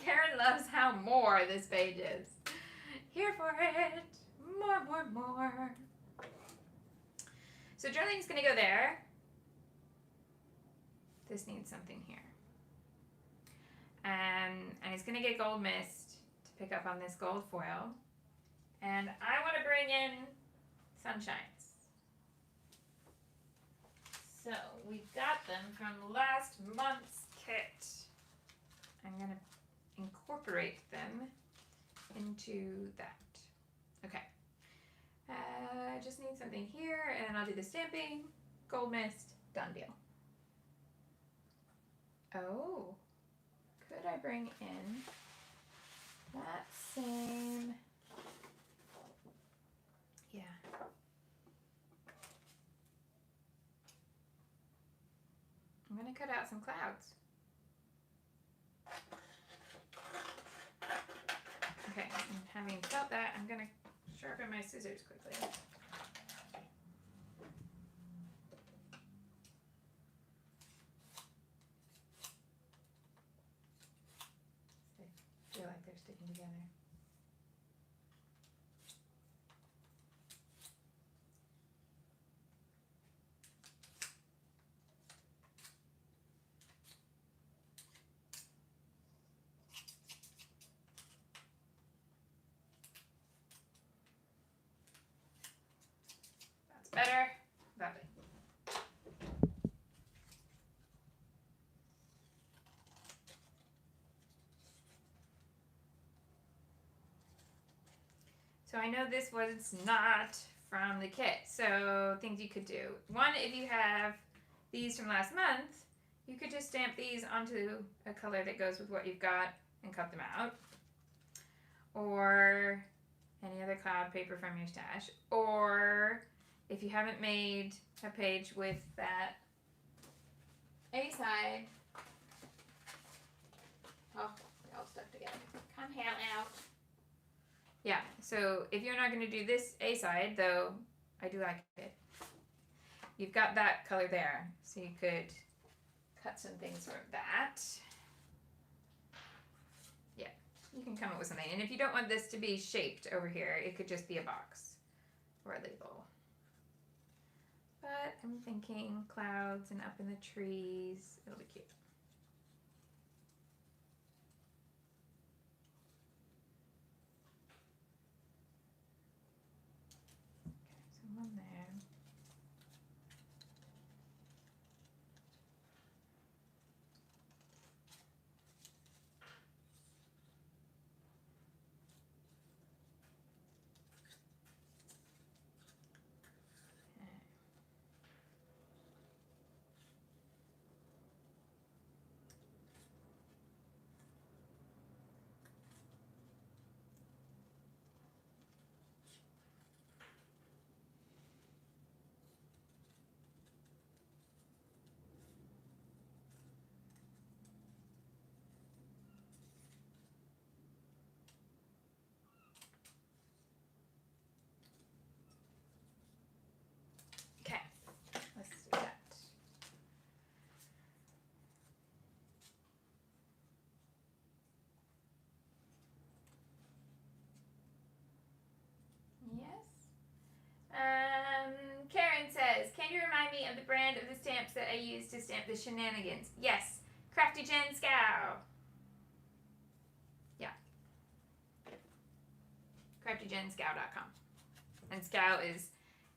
Karen loves how more this page is. Here for it. More. So journaling's going to go there. This needs something here. And it's going to get gold mist to pick up on this gold foil. And I want to bring in sunshines. So we've got them from last month's kit. I'm going to incorporate them into that. Okay. I just need something here, and I'll do the stamping, gold mist, done deal. Oh, could I bring in that same, yeah. I'm going to cut out some clouds. Okay, and having felt that, I'm going to sharpen my scissors quickly. I feel like they're sticking together. better? Lovely. So I know this was not from the kit, so things you could do. One, if you have these from last month, you could just stamp these onto a color that goes with what you've got and cut them out. Or any other cloud paper from your stash. Or if you haven't made a page with that A side. Oh, they're all stuck together. Come hell out. Yeah, so if you're not going to do this A side, though, I do like it. You've got that color there, so you could cut some things from that. Yeah, you can come up with something. And if you don't want this to be shaped over here, it could just be a box or a label. But I'm thinking clouds and up in the trees. It'll be cute. One there. Okay, let's do that. Yes. Karen says, can you remind me of the brand of the stamps that I use to stamp the shenanigans? Yes, Crafty Jen Scow. Yeah. CraftyGenScow.com. And Scow is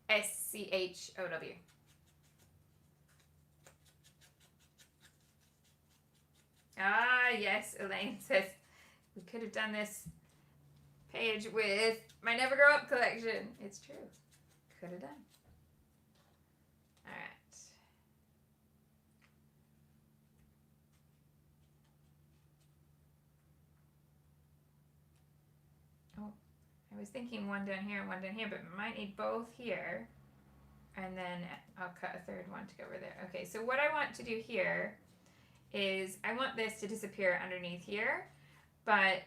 SCHOW. Ah, yes, Elaine says, we could have done this page with my Never Grow Up collection. It's true. Could have done. All right. Oh, I was thinking one down here and one down here, but we might need both here. And then I'll cut a third one to go over there. Okay, so what I want to do here is I want this to disappear underneath here, but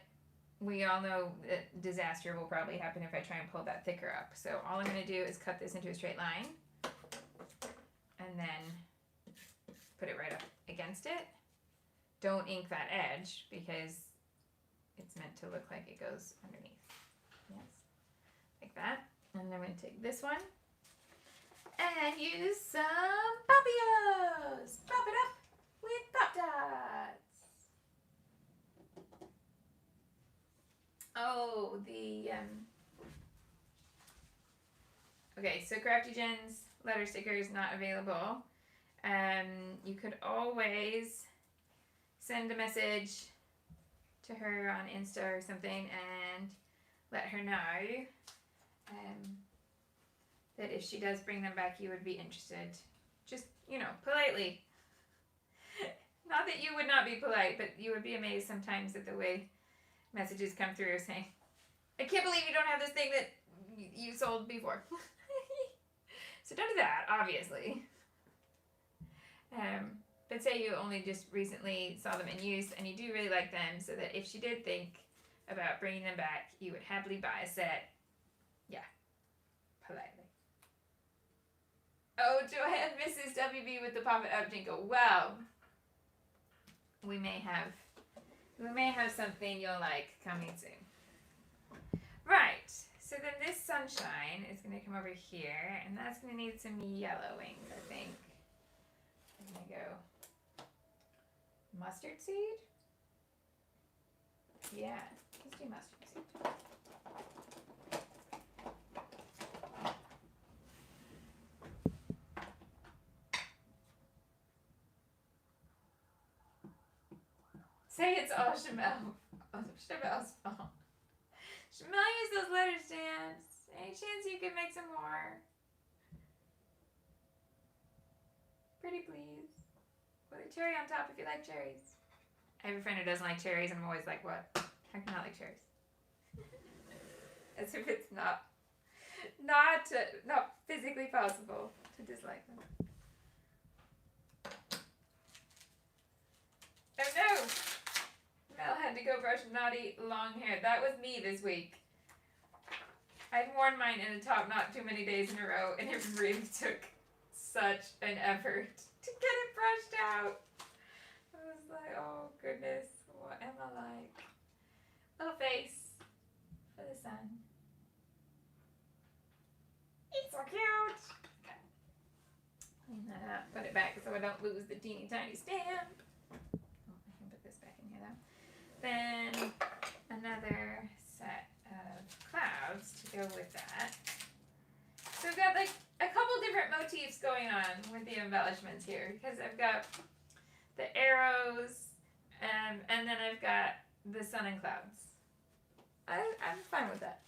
we all know that disaster will probably happen if I try and pull that thicker up. So all I'm going to do is cut this into a straight line and then put it right up against it. Don't ink that edge because it's meant to look like it goes underneath. Yes, like that. And then I'm going to take this one and use some Poppy-Os. Pop it up with Pop Dots. Oh, okay, so Crafty Jen's letter sticker is not available. You could always send a message to her on Insta or something and let her know that if she does bring them back, you would be interested. Just, you know, politely. Not that you would not be polite, but you would be amazed sometimes at the way messages come through saying, I can't believe you don't have this thing that you sold before. So don't do that, obviously. But say you only just recently saw them in use and you do really like them, so that if she did think about bringing them back, you would happily buy a set. Yeah, politely. Oh, Joanne, Mrs. WB with the Pop It Up jingle. Well, we may have something you'll like coming soon. Right, so then this sunshine is going to come over here, and that's going to need some yellowing, I think. I'm going to go mustard seed? Yeah, let's do mustard seed. Say it's all Shamel. Oh, Shamel's fault. Shamel used those letter stamps. Any chance you could make some more? Pretty please. With a cherry on top if you like cherries. I have a friend who doesn't like cherries, and I'm always like, what? How can you not like cherries? As if it's not physically possible to dislike them. Oh no! Mel had to go brush naughty long hair. That was me this week. I'd worn mine in a top knot too many days in a row, and it really took such an effort to get it brushed out. I was like, oh goodness, what am I like? Little face for the sun. It's so cute. Okay. Clean that up, put it back so I don't lose the teeny tiny stamp. Oh, I can put this back in here though. Then another set of clouds to go with that. So I've got like a couple different motifs going on with the embellishments here, because I've got the arrows and then I've got the sun and clouds. I'm fine with that.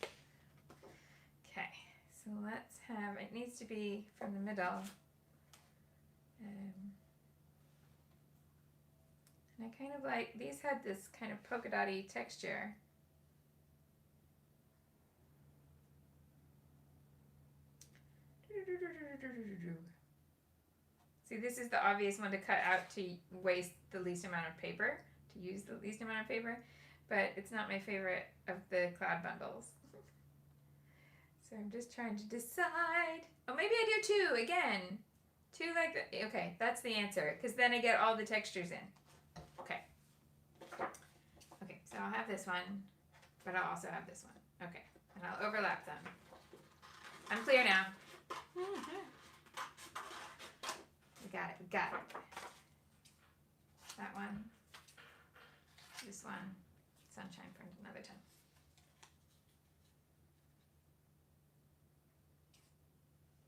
Okay, so let's have, it needs to be from the middle. And I kind of like, these had this kind of polka dotty texture. See, this is the obvious one to cut out to waste the least amount of paper, to use the least amount of paper, but it's not my favorite of the cloud bundles. So I'm just trying to decide. Oh, maybe I do two again. Two like the, okay, that's the answer, because then I get all the textures in. Okay. Okay, so I'll have this one, but I'll also have this one. Okay, and I'll overlap them. I'm clear now. We got it, we got it. That one, this one, sunshine for another time.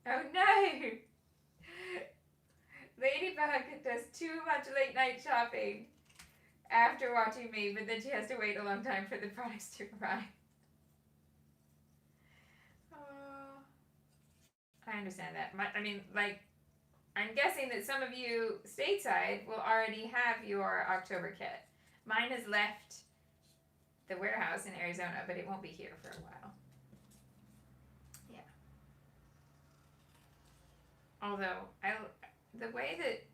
Oh no! Ladybug does too much late night shopping after watching me, but then she has to wait a long time for the products to arrive. Oh, I understand that. I mean, like, I'm guessing that some of you stateside will already have your October kit. Mine has left the warehouse in Arizona, but it won't be here for a while. Yeah. Although, the way that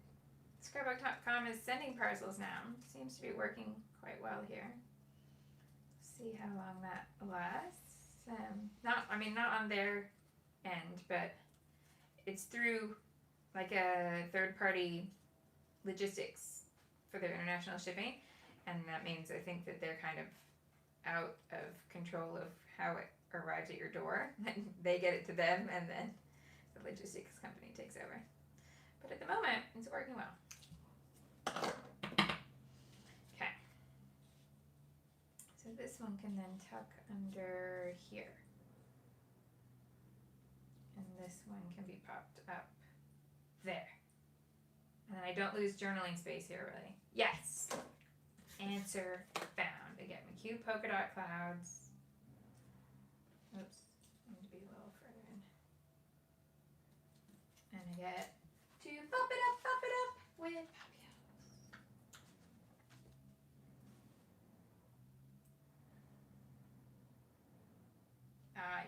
Scrapbook.com is sending parcels now seems to be working quite well here. See how long that lasts. Not on their end, but it's through like a third-party logistics for their international shipping, and that means I think that they're kind of out of control of how it arrives at your door. They get it to them, and then the logistics company takes over. But at the moment, it's working well. Okay. So this one can then tuck under here. And this one can be popped up there. And then I don't lose journaling space here, really. Yes! Answer found. Again, my cute polka dot clouds. Oops, I need to be a little further in. And I get to bump it up with Papillons.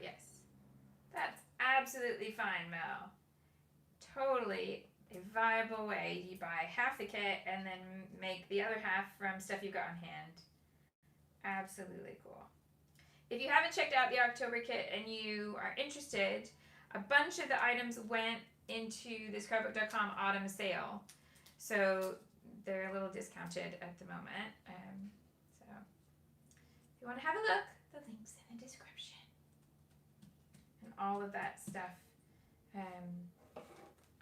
Yes. That's absolutely fine, Mel. Totally a viable way. You buy half the kit and then make the other half from stuff you got on hand. Absolutely cool. If you haven't checked out the October kit and you are interested, a bunch of the items went into the Scrapbook.com autumn sale. So they're a little discounted at the moment. So if you want to have a look, the link's in the description. And all of that stuff,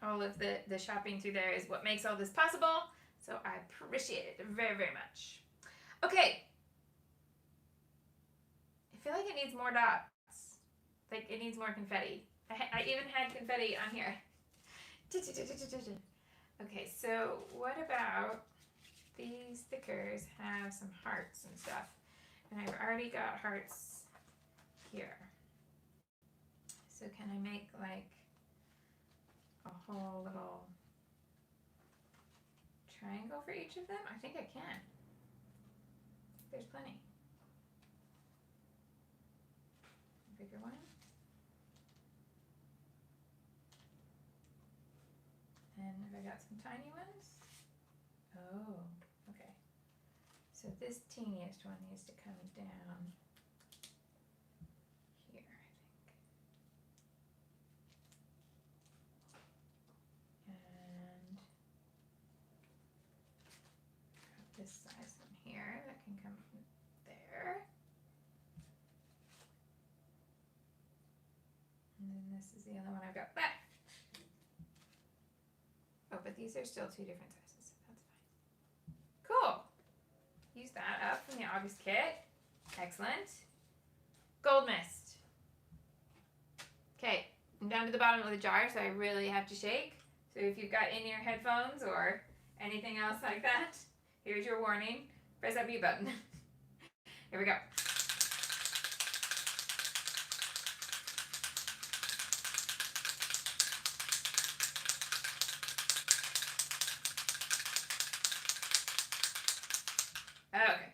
all of the shopping through there is what makes all this possible. So I appreciate it very, very much. Okay. I feel like it needs more dots. Like it needs more confetti. I even had confetti on here. Okay, so what about these stickers have some hearts and stuff. And I've already got hearts here. So can I make like a whole little triangle for each of them? I think I can. There's plenty. A bigger one. And have I got some tiny ones? Oh, okay. So this teeniest one needs to come down here, I think. And got this size one here that can come from there. And then this is the other one I've got left. Oh, but these are still two different sizes, so that's fine. Cool. Use that up from the August kit. Excellent. Gold mist. Okay, I'm down to the bottom of the jar, so I really have to shake. So if you've got in-ear headphones or anything else like that, here's your warning. Press that mute button. Here we go. Okay.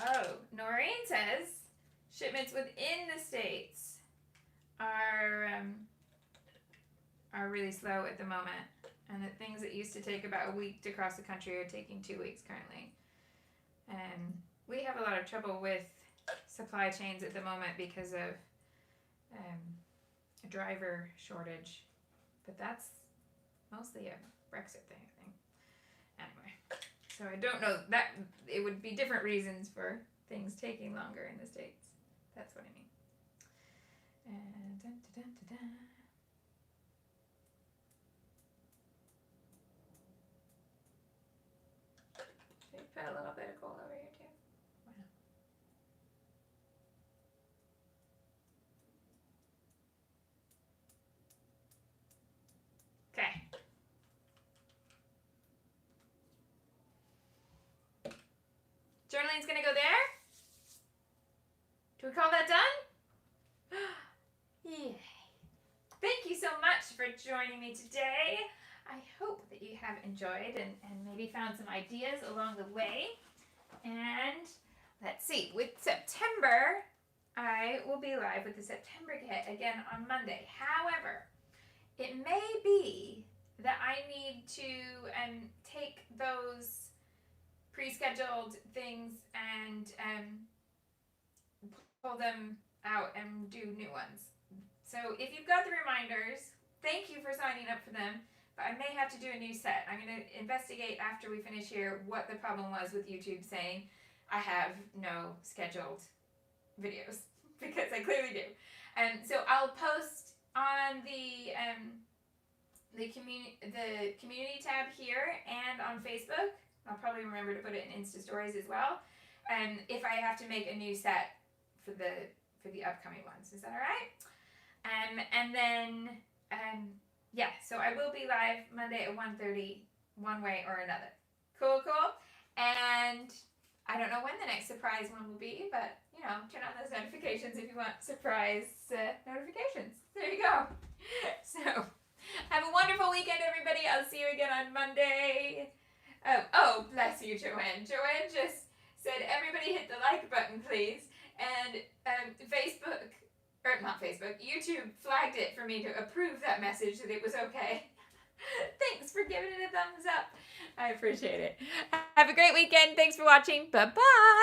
Oh, Noreen says shipments within the States are really slow at the moment, and that things that used to take about a week to cross the country are taking 2 weeks currently. And we have a lot of trouble with supply chains at the moment because of a driver shortage, but that's mostly a Brexit thing, I think. Anyway. So I don't know, that it would be different reasons for things taking longer in the States. That's what I mean. And dun, dun, dun, dun, dun. Should we put a little bit of gold over here too? Why not? Okay. Journaling's gonna go there. Do we call that done? Yay. Thank you so much for joining me today. I hope that you have enjoyed and maybe found some ideas along the way. And let's see, with September, I will be live with the September kit again on Monday. However, it may be that I need to take those pre-scheduled things and pull them out and do new ones. So if you've got the reminders, thank you for signing up for them, but I may have to do a new set. I'm going to investigate after we finish here what the problem was with YouTube saying I have no scheduled videos, because I clearly do. So I'll post on the community tab here and on Facebook. I'll probably remember to put it in Insta Stories as well. If I have to make a new set for the upcoming ones, is that all right? And then yeah, so I will be live Monday at 1:30, one way or another. Cool. And I don't know when the next surprise one will be, but you know, turn on those notifications if you want surprise notifications. There you go. So have a wonderful weekend, everybody. I'll see you again on Monday. Oh, bless you, Joanne. Joanne just said, everybody hit the like button, please. And YouTube flagged it for me to approve that message that it was okay. Thanks for giving it a thumbs up. I appreciate it. Have a great weekend. Thanks for watching. Bye-bye.